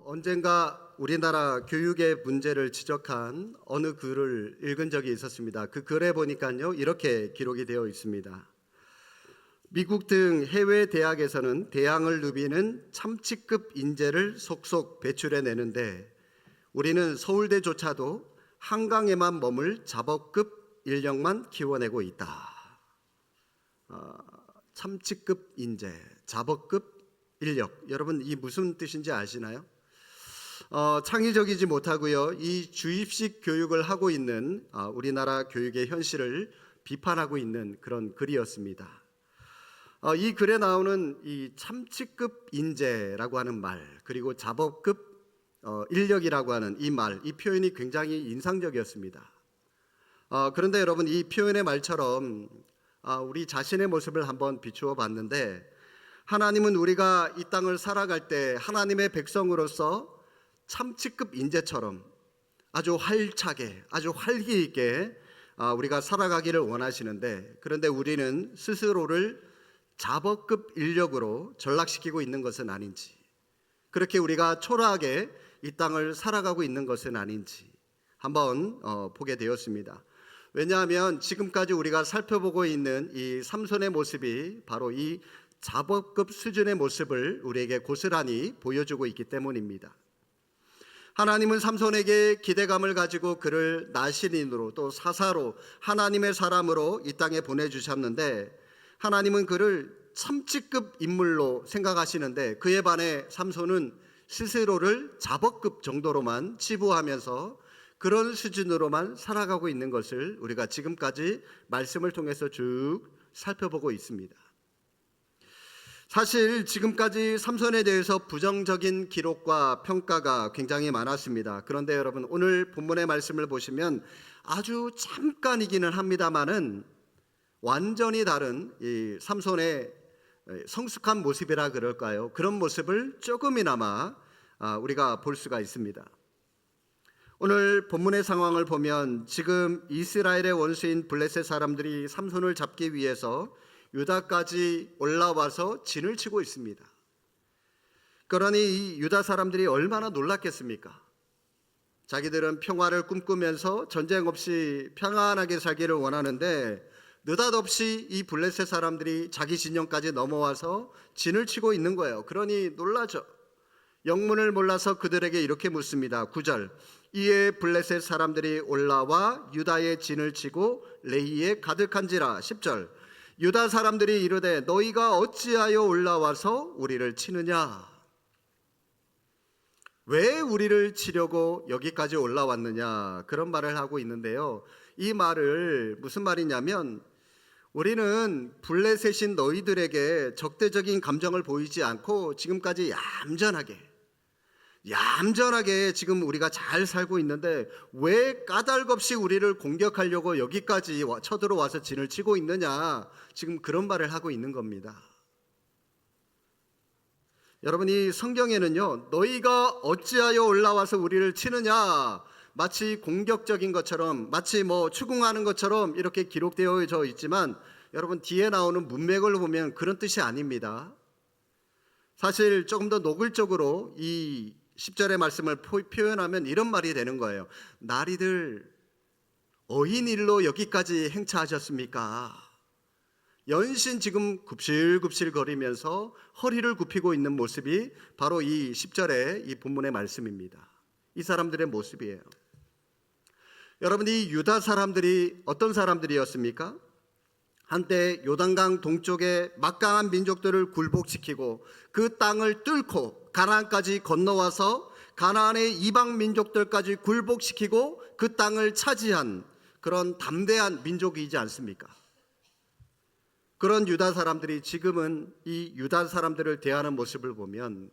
언젠가 우리나라 교육의 문제를 지적한 어느 글을 읽은 적이 있었습니다. 그 글에 보니까요, 이렇게 기록이 되어 있습니다. 미국 등 해외 대학에서는 대학을 누비는 참치급 인재를 속속 배출해내는데 우리는 서울대조차도 한강에만 머물 잡어급 인력만 키워내고 있다. 참치급 인재, 잡어급 인력. 여러분 이 무슨 뜻인지 아시나요? 창의적이지 못하고요. 이 주입식 교육을 하고 있는 우리나라 교육의 현실을 비판하고 있는 그런 글이었습니다. 이 글에 나오는 이 참치급 인재라고 하는 말, 그리고 잡어급 인력이라고 하는 이 말, 이 표현이 굉장히 인상적이었습니다. 그런데 여러분 이 표현의 말처럼 우리 자신의 모습을 한번 비추어 봤는데 하나님은 우리가 이 땅을 살아갈 때 하나님의 백성으로서 참치급 인재처럼 아주 활차게, 아주 활기 있게 우리가 살아가기를 원하시는데 그런데 우리는 스스로를 잡어급 인력으로 전락시키고 있는 것은 아닌지, 그렇게 우리가 초라하게 이 땅을 살아가고 있는 것은 아닌지 한번 보게 되었습니다. 왜냐하면 지금까지 우리가 살펴보고 있는 이 삼손의 모습이 바로 이 잡어급 수준의 모습을 우리에게 고스란히 보여주고 있기 때문입니다. 하나님은 삼손에게 기대감을 가지고 그를 나실인으로 또 사사로 하나님의 사람으로 이 땅에 보내주셨는데 하나님은 그를 참치급 인물로 생각하시는데 그에 반해 삼손은 스스로를 잡어급 정도로만 치부하면서 그런 수준으로만 살아가고 있는 것을 우리가 지금까지 말씀을 통해서 쭉 살펴보고 있습니다. 사실 지금까지 삼손에 대해서 부정적인 기록과 평가가 굉장히 많았습니다. 그런데 여러분 오늘 본문의 말씀을 보시면 아주 잠깐이기는 합니다만은 완전히 다른 이 삼손의 성숙한 모습이라 그럴까요? 그런 모습을 조금이나마 우리가 볼 수가 있습니다. 오늘 본문의 상황을 보면 지금 이스라엘의 원수인 블레셋 사람들이 삼손을 잡기 위해서 유다까지 올라와서 진을 치고 있습니다. 그러니 이 유다 사람들이 얼마나 놀랐겠습니까? 자기들은 평화를 꿈꾸면서 전쟁 없이 평안하게 살기를 원하는데 느닷없이 이 블레셋 사람들이 자기 진영까지 넘어와서 진을 치고 있는 거예요. 그러니 놀라죠. 영문을 몰라서 그들에게 이렇게 묻습니다. 9절, 이에 블레셋 사람들이 올라와 유다의 진을 치고 레이에 가득한지라. 10절, 유다 사람들이 이르되 너희가 어찌하여 올라와서 우리를 치느냐? 왜 우리를 치려고 여기까지 올라왔느냐? 그런 말을 하고 있는데요. 이 말을 무슨 말이냐면 우리는 블레셋인 너희들에게 적대적인 감정을 보이지 않고 지금까지 얌전하게 지금 우리가 잘 살고 있는데 왜 까닭없이 우리를 공격하려고 여기까지 쳐들어와서 진을 치고 있느냐, 지금 그런 말을 하고 있는 겁니다. 여러분 이 성경에는요, 너희가 어찌하여 올라와서 우리를 치느냐, 마치 공격적인 것처럼, 마치 추궁하는 것처럼 이렇게 기록되어져 있지만 여러분 뒤에 나오는 문맥을 보면 그런 뜻이 아닙니다. 사실 조금 더 노골적으로 이 10절의 말씀을 표현하면 이런 말이 되는 거예요. 나리들 어인일로 여기까지 행차하셨습니까? 연신 지금 굽실굽실 거리면서 허리를 굽히고 있는 모습이 바로 이 10절의 이 본문의 말씀입니다. 이 사람들의 모습이에요. 여러분 이 유다 사람들이 어떤 사람들이었습니까? 한때 요단강 동쪽의 막강한 민족들을 굴복시키고 그 땅을 뚫고 가나안까지 건너와서 가나안의 이방 민족들까지 굴복시키고 그 땅을 차지한 그런 담대한 민족이지 않습니까? 그런 유다 사람들이 지금은 이 유다 사람들을 대하는 모습을 보면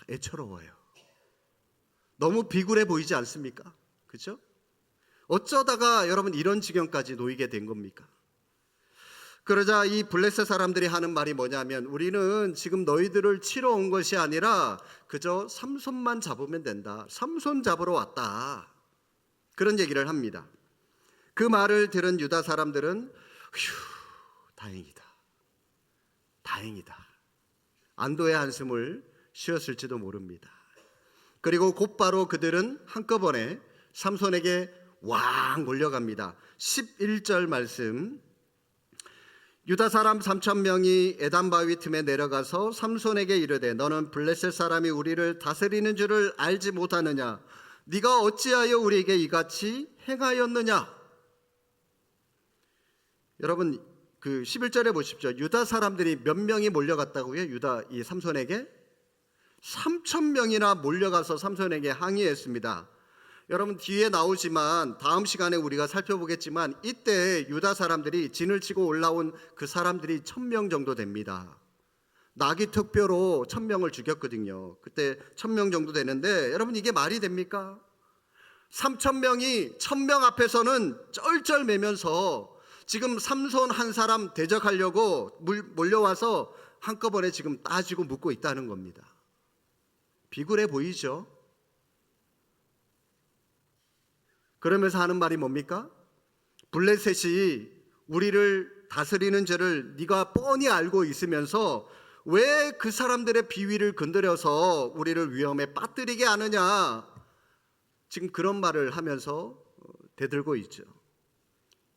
애처로워요. 너무 비굴해 보이지 않습니까? 그렇죠? 어쩌다가 여러분 이런 지경까지 놓이게 된 겁니까? 그러자 이 블레셋 사람들이 하는 말이 뭐냐면 우리는 지금 너희들을 치러 온 것이 아니라 그저 삼손만 잡으면 된다. 삼손 잡으러 왔다. 그런 얘기를 합니다. 그 말을 들은 유다 사람들은 다행이다. 안도의 한숨을 쉬었을지도 모릅니다. 그리고 곧바로 그들은 한꺼번에 삼손에게 왕 몰려갑니다. 11절 말씀, 유다 사람 3,000명이 에단 바위 틈에 내려가서 삼손에게 이르되 너는 블레셋 사람이 우리를 다스리는 줄을 알지 못하느냐? 네가 어찌하여 우리에게 이같이 행하였느냐? 여러분 그 11절에 보십시오. 유다 사람들이 몇 명이 몰려갔다고요? 유다 이 삼손에게 3,000명이나 몰려가서 삼손에게 항의했습니다. 여러분 뒤에 나오지만 다음 시간에 우리가 살펴보겠지만 이때 유다 사람들이 진을 치고 올라온 그 사람들이 1,000명 정도 됩니다. 나귀 특별로 1,000명을 죽였거든요. 그때 1,000명 정도 되는데 여러분 이게 말이 됩니까? 3,000명이 1,000명 앞에서는 쩔쩔매면서 지금 삼손 한 사람 대적하려고 몰려와서 한꺼번에 지금 따지고 묻고 있다는 겁니다. 비굴해 보이죠? 그러면서 하는 말이 뭡니까? 블레셋이 우리를 다스리는 죄를 네가 뻔히 알고 있으면서 왜 그 사람들의 비위를 건드려서 우리를 위험에 빠뜨리게 하느냐, 지금 그런 말을 하면서 대들고 있죠.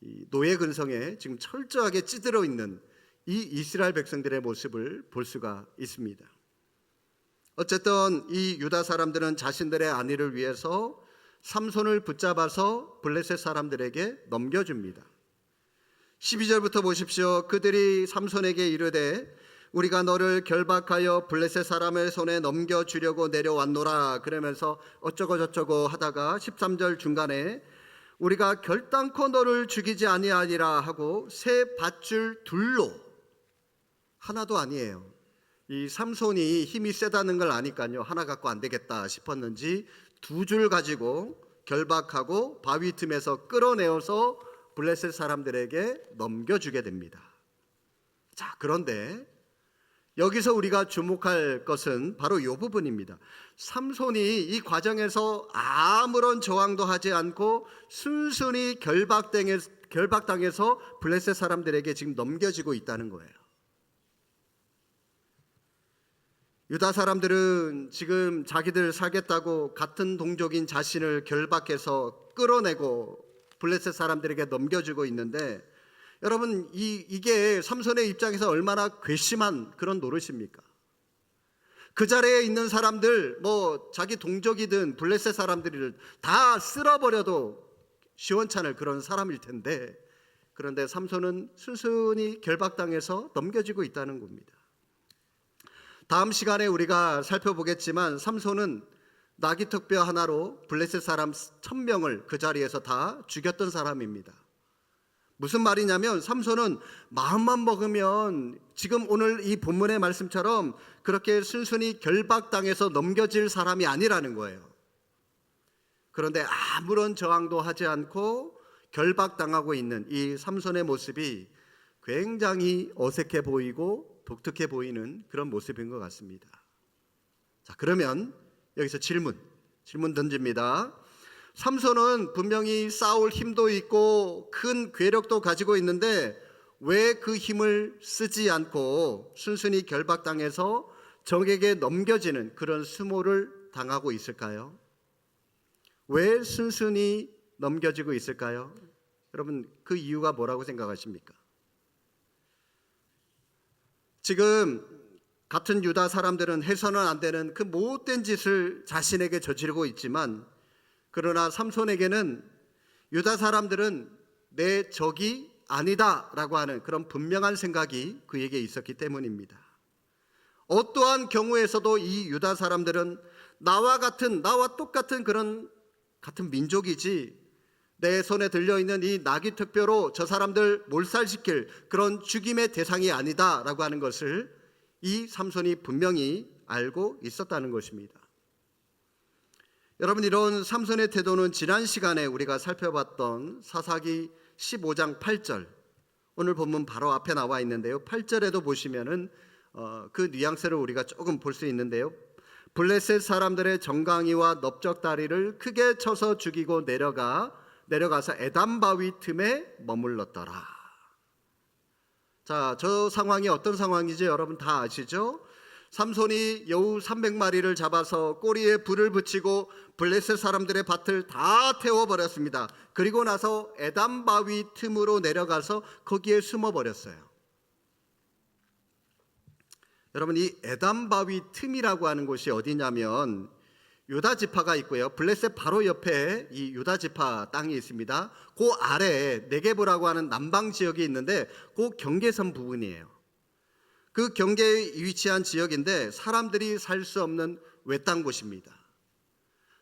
이 노예 근성에 지금 철저하게 찌들어 있는 이 이스라엘 백성들의 모습을 볼 수가 있습니다. 어쨌든 이 유다 사람들은 자신들의 안위를 위해서 삼손을 붙잡아서 블레셋 사람들에게 넘겨줍니다. 12절부터 보십시오. 그들이 삼손에게 이르되 우리가 너를 결박하여 블레셋 사람의 손에 넘겨주려고 내려왔노라. 그러면서 어쩌고 저쩌고 하다가 13절 중간에 우리가 결단코 너를 죽이지 아니하니라 하고 새 밧줄 둘로, 하나도 아니에요. 이 삼손이 힘이 세다는 걸 아니까요, 하나 갖고 안 되겠다 싶었는지 2줄 가지고 결박하고 바위 틈에서 끌어내어서 블레셋 사람들에게 넘겨주게 됩니다. 자, 그런데 여기서 우리가 주목할 것은 바로 이 부분입니다. 삼손이 이 과정에서 아무런 저항도 하지 않고 순순히 결박당해서 블레셋 사람들에게 지금 넘겨지고 있다는 거예요. 유다 사람들은 지금 자기들 살겠다고 같은 동족인 자신을 결박해서 끌어내고 블레셋 사람들에게 넘겨주고 있는데, 여러분 이게 삼손의 입장에서 얼마나 괘씸한 그런 노릇입니까? 그 자리에 있는 사람들, 뭐 자기 동족이든 블레셋 사람들을 다 쓸어버려도 시원찮을 그런 사람일 텐데, 그런데 삼손은 순순히 결박당해서 넘겨지고 있다는 겁니다. 다음 시간에 우리가 살펴보겠지만 삼손은 나귀 턱뼈 하나로 블레셋 사람 1,000명을 그 자리에서 다 죽였던 사람입니다. 무슨 말이냐면 삼손은 마음만 먹으면 지금 오늘 이 본문의 말씀처럼 그렇게 순순히 결박당해서 넘겨질 사람이 아니라는 거예요. 그런데 아무런 저항도 하지 않고 결박당하고 있는 이 삼손의 모습이 굉장히 어색해 보이고 독특해 보이는 그런 모습인 것 같습니다. 자, 그러면 여기서 질문 던집니다. 삼손은 분명히 싸울 힘도 있고 큰 괴력도 가지고 있는데 왜 그 힘을 쓰지 않고 순순히 결박당해서 적에게 넘겨지는 그런 수모를 당하고 있을까요? 왜 순순히 넘겨지고 있을까요? 여러분 그 이유가 뭐라고 생각하십니까? 지금 같은 유다 사람들은 해서는 안 되는 그 못된 짓을 자신에게 저지르고 있지만, 그러나 삼손에게는 유다 사람들은 내 적이 아니다라고 하는 그런 분명한 생각이 그에게 있었기 때문입니다. 어떠한 경우에서도 이 유다 사람들은 나와 똑같은 그런 같은 민족이지, 내 손에 들려있는 이 나귀 특별로 저 사람들 몰살시킬 그런 죽임의 대상이 아니다라고 하는 것을 이 삼손이 분명히 알고 있었다는 것입니다. 여러분, 이런 삼손의 태도는 지난 시간에 우리가 살펴봤던 사사기 15장 8절, 오늘 본문 바로 앞에 나와 있는데요, 8절에도 보시면은 그 뉘앙스를 우리가 조금 볼 수 있는데요, 블레셋 사람들의 정강이와 넓적다리를 크게 쳐서 죽이고 내려가서 에단 바위 틈에 머물렀더라. 자, 저 상황이 어떤 상황이지 여러분 다 아시죠? 삼손이 여우 300마리를 잡아서 꼬리에 불을 붙이고 블레셋 사람들의 밭을 다 태워버렸습니다. 그리고 나서 에담 바위 틈으로 내려가서 거기에 숨어버렸어요. 여러분, 이 에담 바위 틈이라고 하는 곳이 어디냐면 유다 지파가 있고요, 블레셋 바로 옆에 이 유다 지파 땅이 있습니다. 그 아래에 네게브라고 하는 남방 지역이 있는데 그 경계선 부분이에요. 그 경계에 위치한 지역인데 사람들이 살 수 없는 외딴 곳입니다.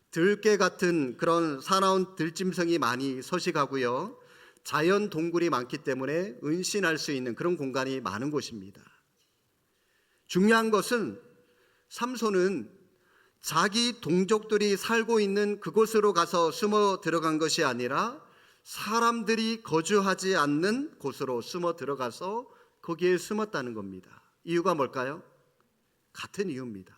들개 같은 그런 사나운 들짐승이 많이 서식하고요, 자연 동굴이 많기 때문에 은신할 수 있는 그런 공간이 많은 곳입니다. 중요한 것은 삼손은 자기 동족들이 살고 있는 그곳으로 가서 숨어 들어간 것이 아니라 사람들이 거주하지 않는 곳으로 숨어 들어가서 거기에 숨었다는 겁니다. 이유가 뭘까요? 같은 이유입니다.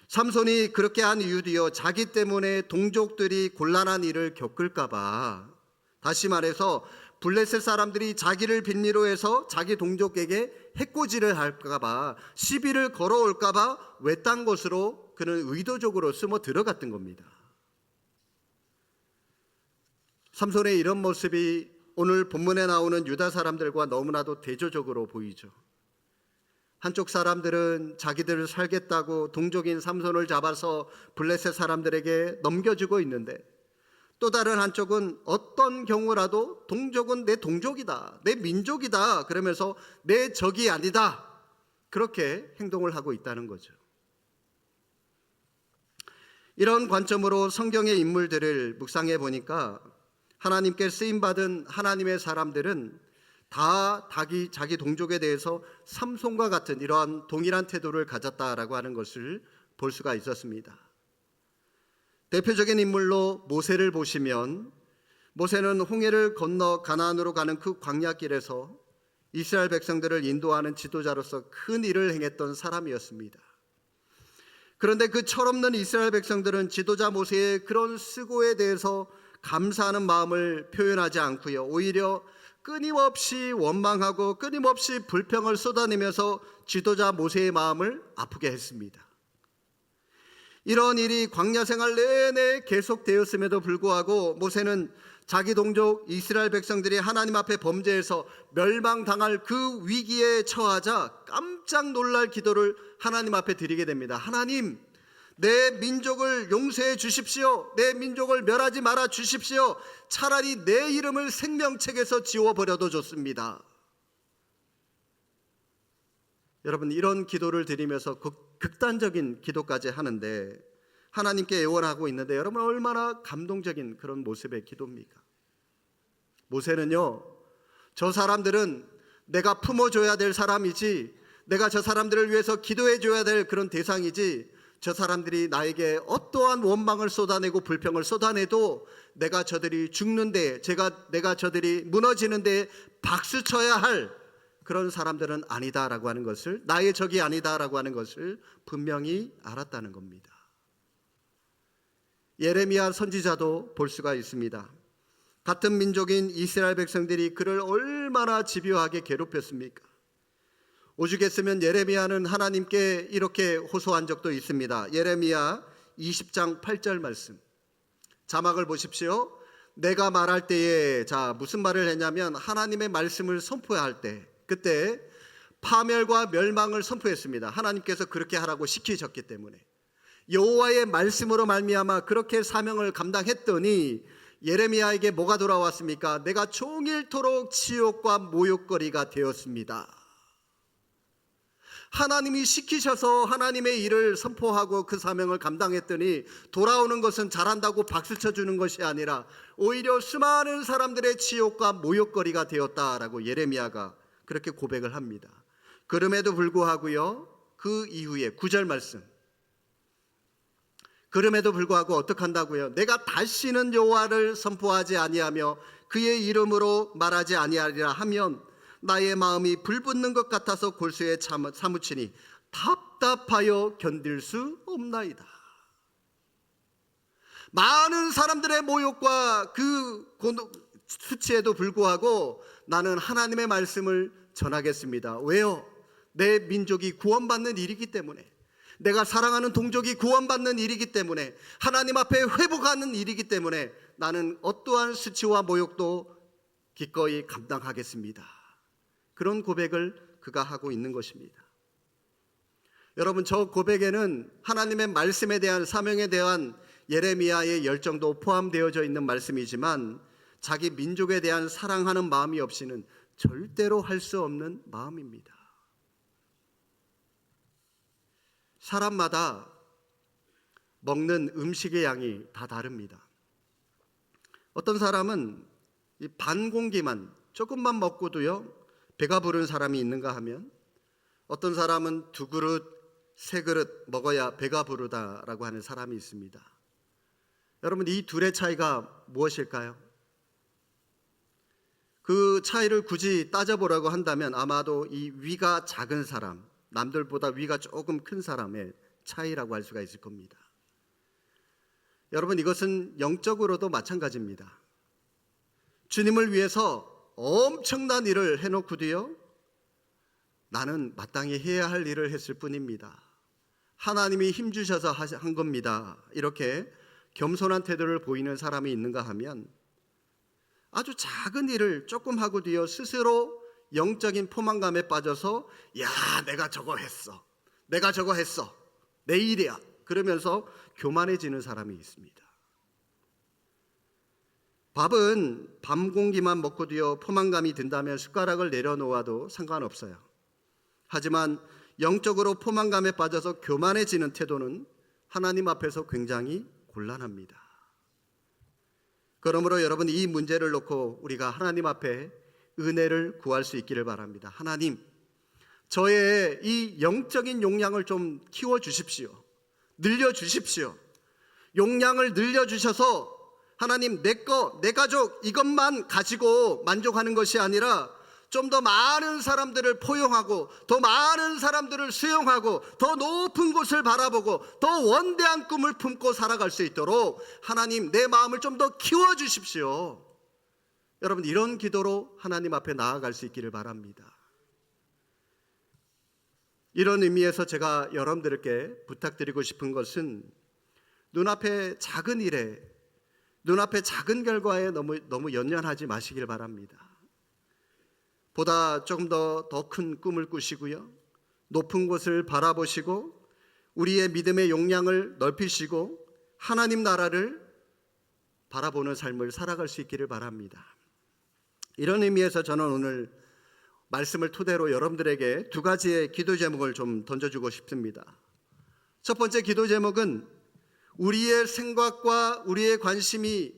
삼손이 그렇게 한 이유도요, 자기 때문에 동족들이 곤란한 일을 겪을까 봐, 다시 말해서 블레셋 사람들이 자기를 빌미로 해서 자기 동족에게 해코지를 할까 봐, 시비를 걸어올까 봐 외딴 곳으로 그는 의도적으로 숨어 들어갔던 겁니다. 삼손의 이런 모습이 오늘 본문에 나오는 유다 사람들과 너무나도 대조적으로 보이죠. 한쪽 사람들은 자기들을 살겠다고 동족인 삼손을 잡아서 블레셋 사람들에게 넘겨주고 있는데, 또 다른 한쪽은 어떤 경우라도 동족은 내 동족이다, 내 민족이다 그러면서 내 적이 아니다, 그렇게 행동을 하고 있다는 거죠. 이런 관점으로 성경의 인물들을 묵상해 보니까 하나님께 쓰임받은 하나님의 사람들은 다 자기 동족에 대해서 삼손과 같은 이러한 동일한 태도를 가졌다라고 하는 것을 볼 수가 있었습니다. 대표적인 인물로 모세를 보시면, 모세는 홍해를 건너 가나안으로 가는 그 광야길에서 이스라엘 백성들을 인도하는 지도자로서 큰 일을 행했던 사람이었습니다. 그런데 그 철없는 이스라엘 백성들은 지도자 모세의 그런 수고에 대해서 감사하는 마음을 표현하지 않고요, 오히려 끊임없이 원망하고 끊임없이 불평을 쏟아내면서 지도자 모세의 마음을 아프게 했습니다. 이런 일이 광야 생활 내내 계속되었음에도 불구하고 모세는 자기 동족 이스라엘 백성들이 하나님 앞에 범죄해서 멸망당할 그 위기에 처하자 깜짝 놀랄 기도를 하나님 앞에 드리게 됩니다. 하나님, 내 민족을 용서해 주십시오. 내 민족을 멸하지 말아 주십시오. 차라리 내 이름을 생명책에서 지워버려도 좋습니다. 여러분, 이런 기도를 드리면서 극단적인 기도까지 하는데, 하나님께 애원하고 있는데, 여러분 얼마나 감동적인 그런 모습의 기도입니까? 모세는요, 저 사람들은 내가 품어줘야 될 사람이지, 내가 저 사람들을 위해서 기도해줘야 될 그런 대상이지, 저 사람들이 나에게 어떠한 원망을 쏟아내고 불평을 쏟아내도 내가 저들이 죽는데, 내가 저들이 무너지는데 박수 쳐야 할 그런 사람들은 아니다라고 하는 것을, 나의 적이 아니다라고 하는 것을 분명히 알았다는 겁니다. 예레미야 선지자도 볼 수가 있습니다. 같은 민족인 이스라엘 백성들이 그를 얼마나 집요하게 괴롭혔습니까? 오죽했으면 예레미야는 하나님께 이렇게 호소한 적도 있습니다. 예레미야 20장 8절 말씀, 자막을 보십시오. 내가 말할 때에, 무슨 말을 했냐면 하나님의 말씀을 선포할 때, 그때 파멸과 멸망을 선포했습니다. 하나님께서 그렇게 하라고 시키셨기 때문에. 여호와의 말씀으로 말미암아 그렇게 사명을 감당했더니 예레미야에게 뭐가 돌아왔습니까? 내가 종일토록 치욕과 모욕거리가 되었습니다. 하나님이 시키셔서 하나님의 일을 선포하고 그 사명을 감당했더니 돌아오는 것은 잘한다고 박수 쳐주는 것이 아니라 오히려 수많은 사람들의 치욕과 모욕거리가 되었다라고 예레미야가 그렇게 고백을 합니다. 그럼에도 불구하고요, 그 이후에 9절 말씀, 그럼에도 불구하고 어떻게 한다고요? 내가 다시는 여호와를 선포하지 아니하며 그의 이름으로 말하지 아니하리라 하면 나의 마음이 불붙는 것 같아서 골수에 사무치니 답답하여 견딜 수 없나이다. 많은 사람들의 모욕과 그 수치에도 불구하고 나는 하나님의 말씀을 전하겠습니다. 왜요? 내 민족이 구원받는 일이기 때문에, 내가 사랑하는 동족이 구원받는 일이기 때문에, 하나님 앞에 회복하는 일이기 때문에 나는 어떠한 수치와 모욕도 기꺼이 감당하겠습니다. 그런 고백을 그가 하고 있는 것입니다. 여러분, 저 고백에는 하나님의 말씀에 대한, 사명에 대한 예레미야의 열정도 포함되어져 있는 말씀이지만 자기 민족에 대한 사랑하는 마음이 없이는 절대로 할 수 없는 마음입니다. 사람마다 먹는 음식의 양이 다 다릅니다. 어떤 사람은 이 반 공기만 조금만 먹고도요 배가 부른 사람이 있는가 하면, 어떤 사람은 2그릇, 3그릇 먹어야 배가 부르다라고 하는 사람이 있습니다. 여러분, 이 둘의 차이가 무엇일까요? 그 차이를 굳이 따져보라고 한다면 아마도 이 위가 작은 사람, 남들보다 위가 조금 큰 사람의 차이라고 할 수가 있을 겁니다. 여러분, 이것은 영적으로도 마찬가지입니다. 주님을 위해서 엄청난 일을 해놓고도요 나는 마땅히 해야 할 일을 했을 뿐입니다. 하나님이 힘주셔서 한 겁니다. 이렇게 겸손한 태도를 보이는 사람이 있는가 하면, 아주 작은 일을 조금 하고도요 스스로 영적인 포만감에 빠져서 야, 내가 저거 했어, 내가 저거 했어, 내 일이야, 그러면서 교만해지는 사람이 있습니다. 밥은 반 공기만 먹고도요 포만감이 든다면 숟가락을 내려놓아도 상관없어요. 하지만 영적으로 포만감에 빠져서 교만해지는 태도는 하나님 앞에서 굉장히 곤란합니다. 그러므로 여러분, 이 문제를 놓고 우리가 하나님 앞에 은혜를 구할 수 있기를 바랍니다. 하나님, 저의 이 영적인 용량을 좀 키워주십시오. 늘려주십시오. 용량을 늘려주셔서 하나님, 내 거, 내 가족 이것만 가지고 만족하는 것이 아니라 좀 더 많은 사람들을 포용하고, 더 많은 사람들을 수용하고, 더 높은 곳을 바라보고, 더 원대한 꿈을 품고 살아갈 수 있도록 하나님, 내 마음을 좀 더 키워주십시오. 여러분, 이런 기도로 하나님 앞에 나아갈 수 있기를 바랍니다. 이런 의미에서 제가 여러분들께 부탁드리고 싶은 것은, 눈앞에 작은 일에, 눈앞에 작은 결과에 너무 연연하지 마시길 바랍니다. 보다 조금 더 큰 꿈을 꾸시고요, 높은 곳을 바라보시고 우리의 믿음의 용량을 넓히시고 하나님 나라를 바라보는 삶을 살아갈 수 있기를 바랍니다. 이런 의미에서 저는 오늘 말씀을 토대로 여러분들에게 2가지의 기도 제목을 좀 던져주고 싶습니다. 첫 번째 기도 제목은, 우리의 생각과 우리의 관심이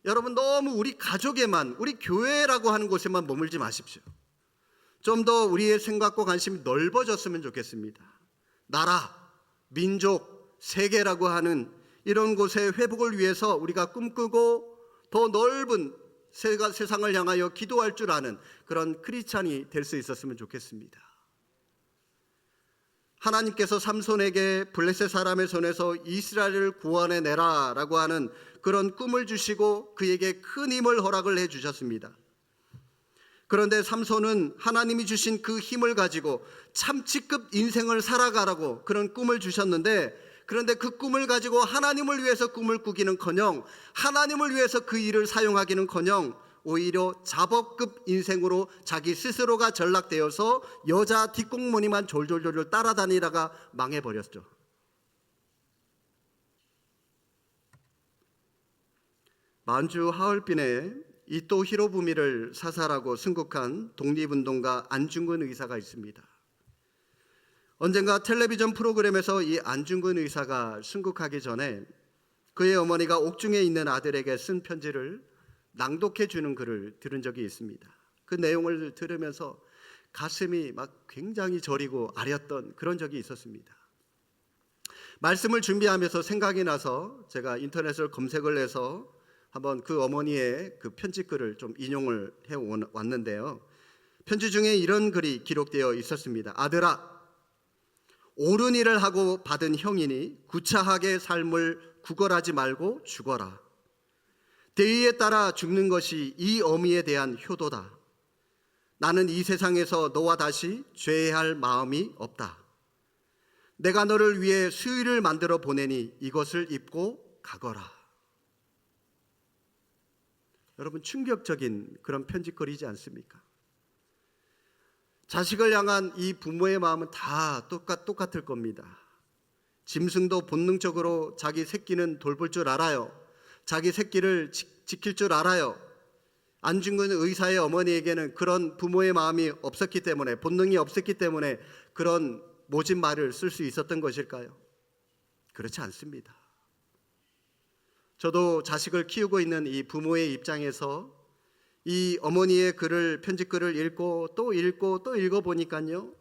여러분 너무 우리 가족에만, 우리 교회라고 하는 곳에만 머물지 마십시오. 좀 더 우리의 생각과 관심이 넓어졌으면 좋겠습니다. 나라, 민족, 세계라고 하는 이런 곳의 회복을 위해서 우리가 꿈꾸고 더 넓은 세상을 향하여 기도할 줄 아는 그런 크리스찬이 될 수 있었으면 좋겠습니다. 하나님께서 삼손에게 블레셋 사람의 손에서 이스라엘을 구원해내라 라고 하는 그런 꿈을 주시고 그에게 큰 힘을 허락을 해주셨습니다. 그런데 삼손은 하나님이 주신 그 힘을 가지고 참치급 인생을 살아가라고 그런 꿈을 주셨는데, 그런데 그 꿈을 가지고 하나님을 위해서 꿈을 꾸기는커녕, 하나님을 위해서 그 일을 사용하기는커녕 오히려 잡업급 인생으로 자기 스스로가 전락되어서 여자 뒷공무니만 졸졸졸 따라다니다가 망해버렸죠. 만주 하얼빈에 이토 히로부미를 사살하고 순국한 독립운동가 안중근 의사가 있습니다. 언젠가 텔레비전 프로그램에서 이 안중근 의사가 순국하기 전에 그의 어머니가 옥중에 있는 아들에게 쓴 편지를 낭독해 주는 글을 들은 적이 있습니다. 그 내용을 들으면서 가슴이 막 굉장히 저리고 아렸던 그런 적이 있었습니다. 말씀을 준비하면서 생각이 나서 제가 인터넷을 검색을 해서 한번 그 어머니의 그 편지글을 좀 인용을 해왔는데요. 편지 중에 이런 글이 기록되어 있었습니다. 아들아, 옳은 일을 하고 받은 형이니 구차하게 삶을 구걸하지 말고 죽어라. 대의에 따라 죽는 것이 이 어미에 대한 효도다. 나는 이 세상에서 너와 다시 죄할 마음이 없다. 내가 너를 위해 수의를 만들어 보내니 이것을 입고 가거라. 여러분, 충격적인 그런 편지거리지 않습니까? 자식을 향한 이 부모의 마음은 다 똑같을 겁니다. 짐승도 본능적으로 자기 새끼는 돌볼 줄 알아요. 자기 새끼를 지킬 줄 알아요. 안중근 의사의 어머니에게는 그런 부모의 마음이 없었기 때문에, 본능이 없었기 때문에 그런 모진 말을 쓸 수 있었던 것일까요? 그렇지 않습니다. 저도 자식을 키우고 있는 이 부모의 입장에서 이 어머니의 편지글을 읽고 또 읽어보니까요,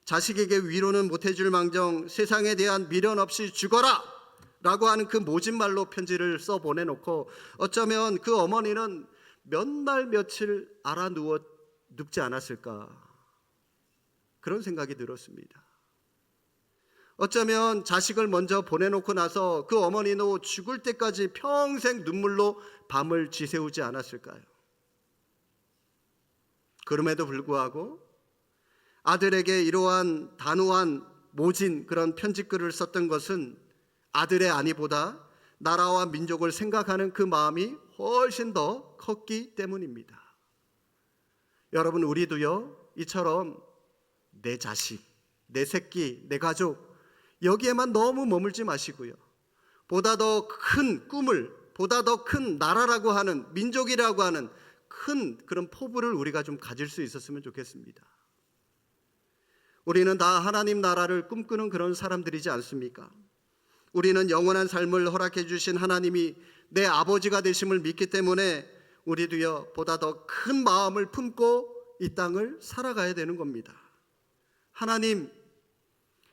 자식에게 위로는 못해줄 망정 세상에 대한 미련 없이 죽어라 라고 하는 그 모진 말로 편지를 써 보내놓고, 어쩌면 그 어머니는 몇 날 며칠 눕지 않았을까, 그런 생각이 들었습니다. 어쩌면 자식을 먼저 보내놓고 나서 그 어머니도 죽을 때까지 평생 눈물로 밤을 지새우지 않았을까요? 그럼에도 불구하고 아들에게 이러한 단호한 모진 그런 편지글을 썼던 것은 아들의 안위보다 나라와 민족을 생각하는 그 마음이 훨씬 더 컸기 때문입니다. 여러분, 우리도요, 이처럼 내 자식, 내 새끼, 내 가족, 여기에만 너무 머물지 마시고요, 보다 더 큰 꿈을, 보다 더 큰 나라라고 하는, 민족이라고 하는 큰 그런 포부를 우리가 좀 가질 수 있었으면 좋겠습니다. 우리는 다 하나님 나라를 꿈꾸는 그런 사람들이지 않습니까? 우리는 영원한 삶을 허락해 주신 하나님이 내 아버지가 되심을 믿기 때문에 우리도요, 보다 더 큰 마음을 품고 이 땅을 살아가야 되는 겁니다. 하나님,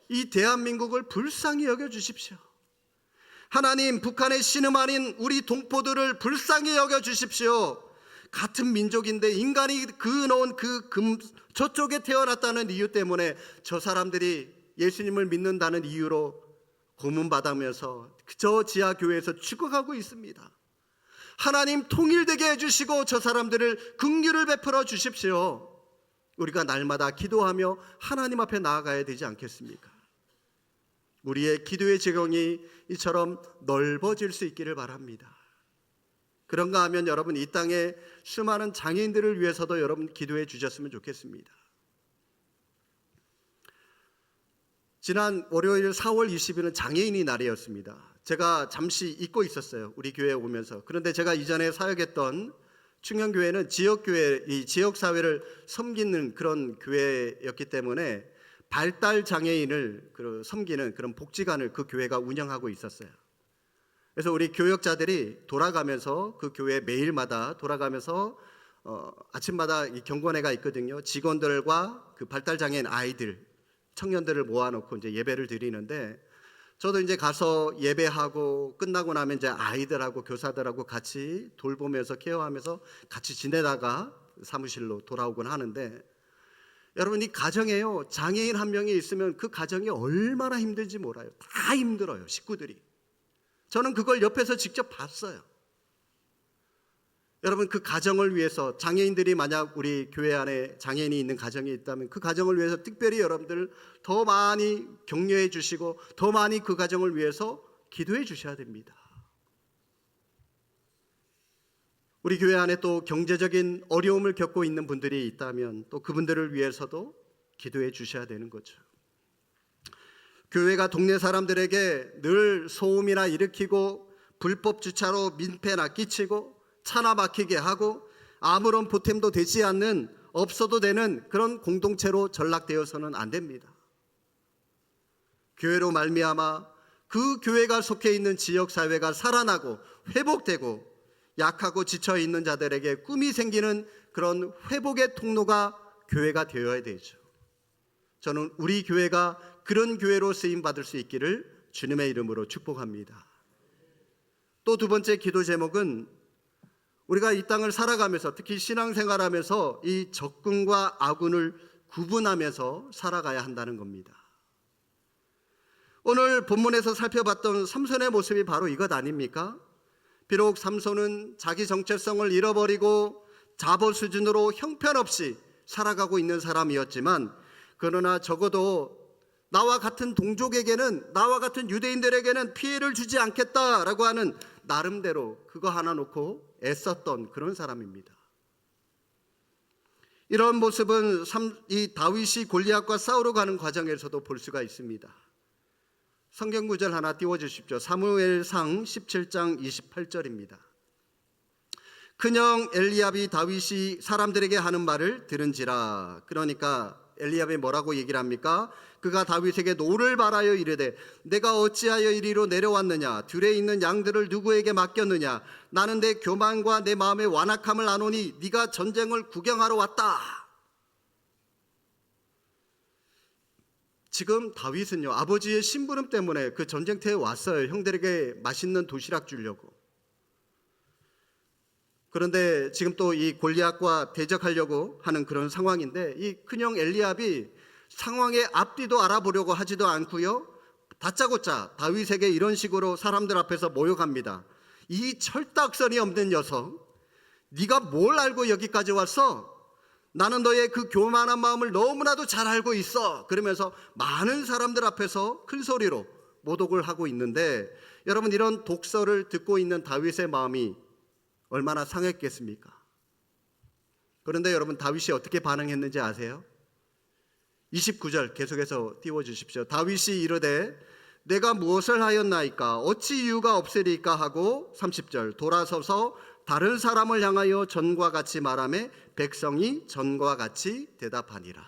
이 대한민국을 불쌍히 여겨주십시오. 하나님, 북한의 신음하는 우리 동포들을 불쌍히 여겨주십시오. 같은 민족인데 인간이 그어놓은 저쪽에 태어났다는 이유 때문에 저 사람들이 예수님을 믿는다는 이유로 고문받으면서 저 지하교회에서 죽어가고 있습니다. 하나님, 통일되게 해주시고 저 사람들을 긍휼을 베풀어 주십시오. 우리가 날마다 기도하며 하나님 앞에 나아가야 되지 않겠습니까? 우리의 기도의 지경이 이처럼 넓어질 수 있기를 바랍니다. 그런가 하면 여러분, 이 땅에 수많은 장애인들을 위해서도 여러분 기도해 주셨으면 좋겠습니다. 지난 월요일 4월 20일은 장애인의 날이었습니다. 제가 잠시 잊고 있었어요, 우리 교회에 오면서. 그런데 제가 이전에 사역했던 충영교회는 지역교회, 이 지역사회를 섬기는 그런 교회였기 때문에 발달 장애인을 섬기는 그런 복지관을 그 교회가 운영하고 있었어요. 그래서 우리 교역자들이 돌아가면서 그 교회 매일마다 돌아가면서 아침마다 이 경건회가 있거든요. 직원들과 그 발달 장애인 아이들, 청년들을 모아놓고 이제 예배를 드리는데, 저도 이제 가서 예배하고 끝나고 나면 이제 아이들하고 교사들하고 같이 돌보면서 케어하면서 같이 지내다가 사무실로 돌아오곤 하는데, 여러분, 이 가정에요, 장애인 한 명이 있으면 그 가정이 얼마나 힘들지 몰라요. 다 힘들어요, 식구들이. 저는 그걸 옆에서 직접 봤어요. 여러분, 그 가정을 위해서, 장애인들이 만약 우리 교회 안에 장애인이 있는 가정이 있다면 그 가정을 위해서 특별히 여러분들 더 많이 격려해 주시고 더 많이 그 가정을 위해서 기도해 주셔야 됩니다. 우리 교회 안에 또 경제적인 어려움을 겪고 있는 분들이 있다면 또 그분들을 위해서도 기도해 주셔야 되는 거죠. 교회가 동네 사람들에게 늘 소음이나 일으키고 불법 주차로 민폐나 끼치고 차나 막히게 하고 아무런 보탬도 되지 않는, 없어도 되는 그런 공동체로 전락되어서는 안 됩니다. 교회로 말미암아 그 교회가 속해 있는 지역사회가 살아나고 회복되고 약하고 지쳐있는 자들에게 꿈이 생기는 그런 회복의 통로가 교회가 되어야 되죠. 저는 우리 교회가 그런 교회로 쓰임받을 수 있기를 주님의 이름으로 축복합니다. 또 두 번째 기도 제목은 우리가 이 땅을 살아가면서, 특히 신앙생활하면서 이 적군과 아군을 구분하면서 살아가야 한다는 겁니다. 오늘 본문에서 살펴봤던 삼손의 모습이 바로 이것 아닙니까? 비록 삼손은 자기 정체성을 잃어버리고 자보 수준으로 형편없이 살아가고 있는 사람이었지만, 그러나 적어도 나와 같은 동족에게는, 나와 같은 유대인들에게는 피해를 주지 않겠다라고 하는 나름대로 그거 하나 놓고 애썼던 그런 사람입니다. 이런 모습은 이 다윗이 골리앗과 싸우러 가는 과정에서도 볼 수가 있습니다. 성경 구절 하나 띄워주십시오. 사무엘상 17장 28절입니다. 큰형 엘리압이 다윗이 사람들에게 하는 말을 들은지라. 그러니까 엘리압이 뭐라고 얘기를 합니까? 그가 다윗에게 노를 바라여 이르되 내가 어찌하여 이리로 내려왔느냐? 들에 있는 양들을 누구에게 맡겼느냐? 나는 내 교만과 내 마음의 완악함을 아노니 네가 전쟁을 구경하러 왔다. 지금 다윗은요, 아버지의 심부름 때문에 그 전쟁터에 왔어요. 형들에게 맛있는 도시락 주려고. 그런데 지금 또 이 골리앗과 대적하려고 하는 그런 상황인데, 이 큰형 엘리압이 상황의 앞뒤도 알아보려고 하지도 않고요, 다짜고짜 다윗에게 이런 식으로 사람들 앞에서 모욕합니다. 이 철딱선이 없는 녀석, 네가 뭘 알고 여기까지 왔어? 나는 너의 그 교만한 마음을 너무나도 잘 알고 있어. 그러면서 많은 사람들 앞에서 큰 소리로 모독을 하고 있는데, 여러분, 이런 독설을 듣고 있는 다윗의 마음이 얼마나 상했겠습니까? 그런데 여러분, 다윗이 어떻게 반응했는지 아세요? 29절 계속해서 띄워주십시오. 다윗이 이르되 내가 무엇을 하였나이까? 어찌 이유가 없으리까? 하고 30절 돌아서서 다른 사람을 향하여 전과 같이 말하며 백성이 전과 같이 대답하니라.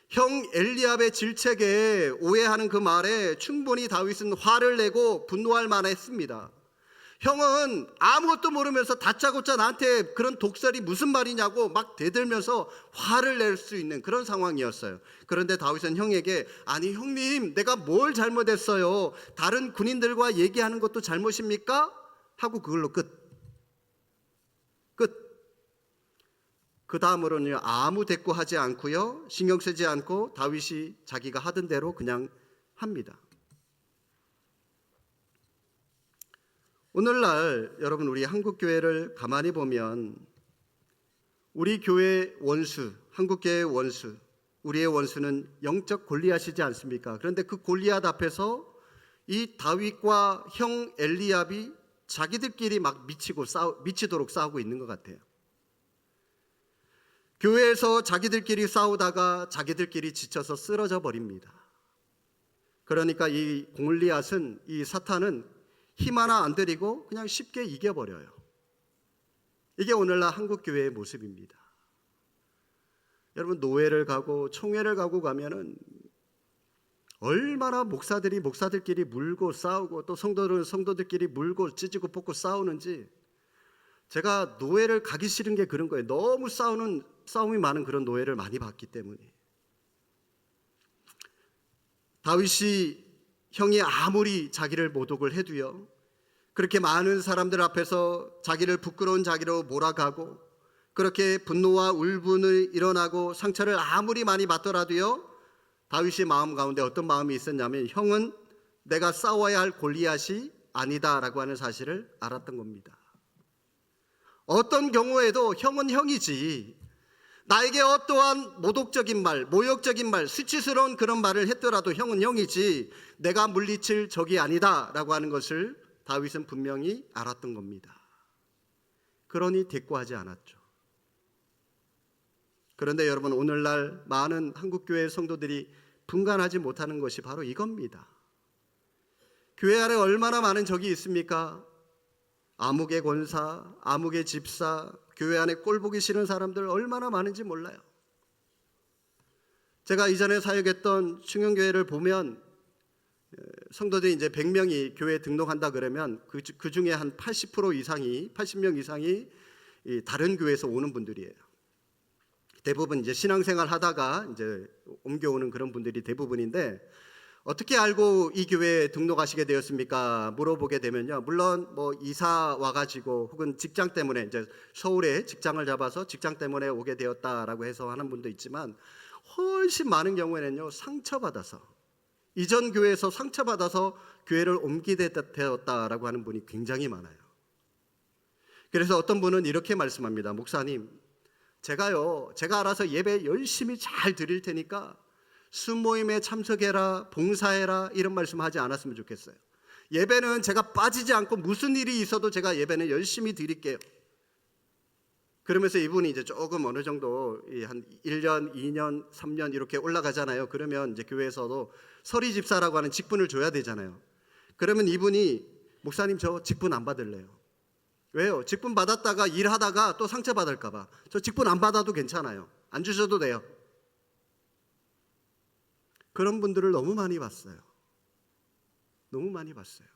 형 엘리압의 질책에 오해하는 그 말에 충분히 다윗은 화를 내고 분노할 만했습니다. 형은 아무것도 모르면서 다짜고짜 나한테 그런 독설이 무슨 말이냐고 막 대들면서 화를 낼 수 있는 그런 상황이었어요. 그런데 다윗은 형에게 아니 형님, 내가 뭘 잘못했어요? 다른 군인들과 얘기하는 것도 잘못입니까? 하고 그걸로 끝. 그 다음으로는 아무 대꾸하지 않고요, 신경 쓰지 않고 다윗이 자기가 하던 대로 그냥 합니다. 오늘날 여러분, 우리 한국교회를 가만히 보면 우리 교회 원수, 한국교회의 원수, 우리의 원수는 영적 골리앗이지 않습니까? 그런데 그 골리앗 앞에서 이 다윗과 형 엘리압이 자기들끼리 막 미치도록 싸우고 있는 것 같아요. 교회에서 자기들끼리 싸우다가 자기들끼리 지쳐서 쓰러져 버립니다. 그러니까 이 골리앗은, 이 사탄은 힘 하나 안 들이고 그냥 쉽게 이겨버려요. 이게 오늘날 한국교회의 모습입니다. 여러분, 노회를 가고 총회를 가고 가면은 얼마나 목사들끼리 물고 싸우고, 또 성도들은 성도들끼리 물고 찢고 뽑고 싸우는지, 제가 노회를 가기 싫은 게 그런 거예요. 너무 싸움이 많은 그런 노회를 많이 봤기 때문에. 다윗이 형이 아무리 자기를 모독을 해도요, 그렇게 많은 사람들 앞에서 자기를 부끄러운 자기로 몰아가고, 그렇게 분노와 울분이 일어나고 상처를 아무리 많이 받더라도요, 다윗의 마음 가운데 어떤 마음이 있었냐면, 형은 내가 싸워야 할 골리앗이 아니다라고 하는 사실을 알았던 겁니다. 어떤 경우에도 형은 형이지, 나에게 어떠한 모독적인 말, 모욕적인 말, 수치스러운 그런 말을 했더라도 형은 형이지 내가 물리칠 적이 아니다라고 하는 것을 다윗은 분명히 알았던 겁니다. 그러니 대꾸하지 않았죠. 그런데 여러분, 오늘날 많은 한국교회 성도들이 분간하지 못하는 것이 바로 이겁니다. 교회 안에 얼마나 많은 적이 있습니까? 암흑의 권사, 암흑의 집사, 교회 안에 꼴 보기 싫은 사람들 얼마나 많은지 몰라요. 제가 이전에 사역했던 충영교회를 보면 성도들이 이제 100명이 교회에 등록한다 그러면 그 중에 한 80% 이상이, 80명 이상이 다른 교회에서 오는 분들이에요. 대부분 이제 신앙생활 하다가 이제 옮겨오는 그런 분들이 대부분인데, 어떻게 알고 이 교회에 등록하시게 되었습니까? 물어보게 되면요, 물론 뭐 이사 와가지고 혹은 직장 때문에 이제 서울에 직장을 잡아서 직장 때문에 오게 되었다라고 해서 하는 분도 있지만, 훨씬 많은 경우에는요, 상처받아서, 이전 교회에서 상처받아서 교회를 옮기게 되었다라고 하는 분이 굉장히 많아요. 그래서 어떤 분은 이렇게 말씀합니다. 목사님, 제가 알아서 예배 열심히 잘 드릴 테니까 순모임에 참석해라, 봉사해라 이런 말씀하지 않았으면 좋겠어요. 예배는 제가 빠지지 않고 무슨 일이 있어도 제가 예배는 열심히 드릴게요. 그러면서 이분이 이제 조금 어느 정도 한 1년, 2년, 3년 이렇게 올라가잖아요. 그러면 이제 교회에서도 서리 집사라고 하는 직분을 줘야 되잖아요. 그러면 이분이 목사님 저 직분 안 받을래요. 왜요? 직분 받았다가 일하다가 또 상처 받을까 봐. 저 직분 안 받아도 괜찮아요. 안 주셔도 돼요. 그런 분들을 너무 많이 봤어요. 너무 많이 봤어요.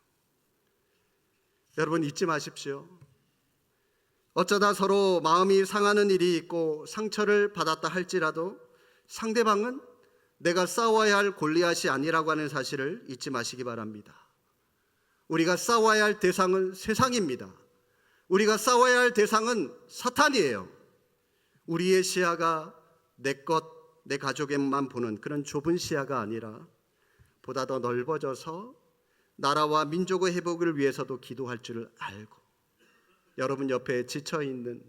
여러분 잊지 마십시오. 어쩌다 서로 마음이 상하는 일이 있고 상처를 받았다 할지라도 상대방은 내가 싸워야 할 골리앗이 아니라고 하는 사실을 잊지 마시기 바랍니다. 우리가 싸워야 할 대상은 세상입니다. 우리가 싸워야 할 대상은 사탄이에요. 우리의 시야가 내 것, 내 가족에만 보는 그런 좁은 시야가 아니라 보다 더 넓어져서 나라와 민족의 회복을 위해서도 기도할 줄을 알고, 여러분 옆에 지쳐있는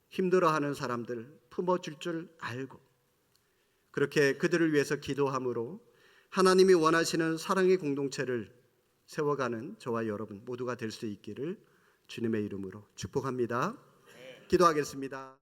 힘들어하는 사람들 품어줄 줄 알고, 그렇게 그들을 위해서 기도함으로 하나님이 원하시는 사랑의 공동체를 세워가는 저와 여러분 모두가 될 수 있기를 주님의 이름으로 축복합니다. 기도하겠습니다.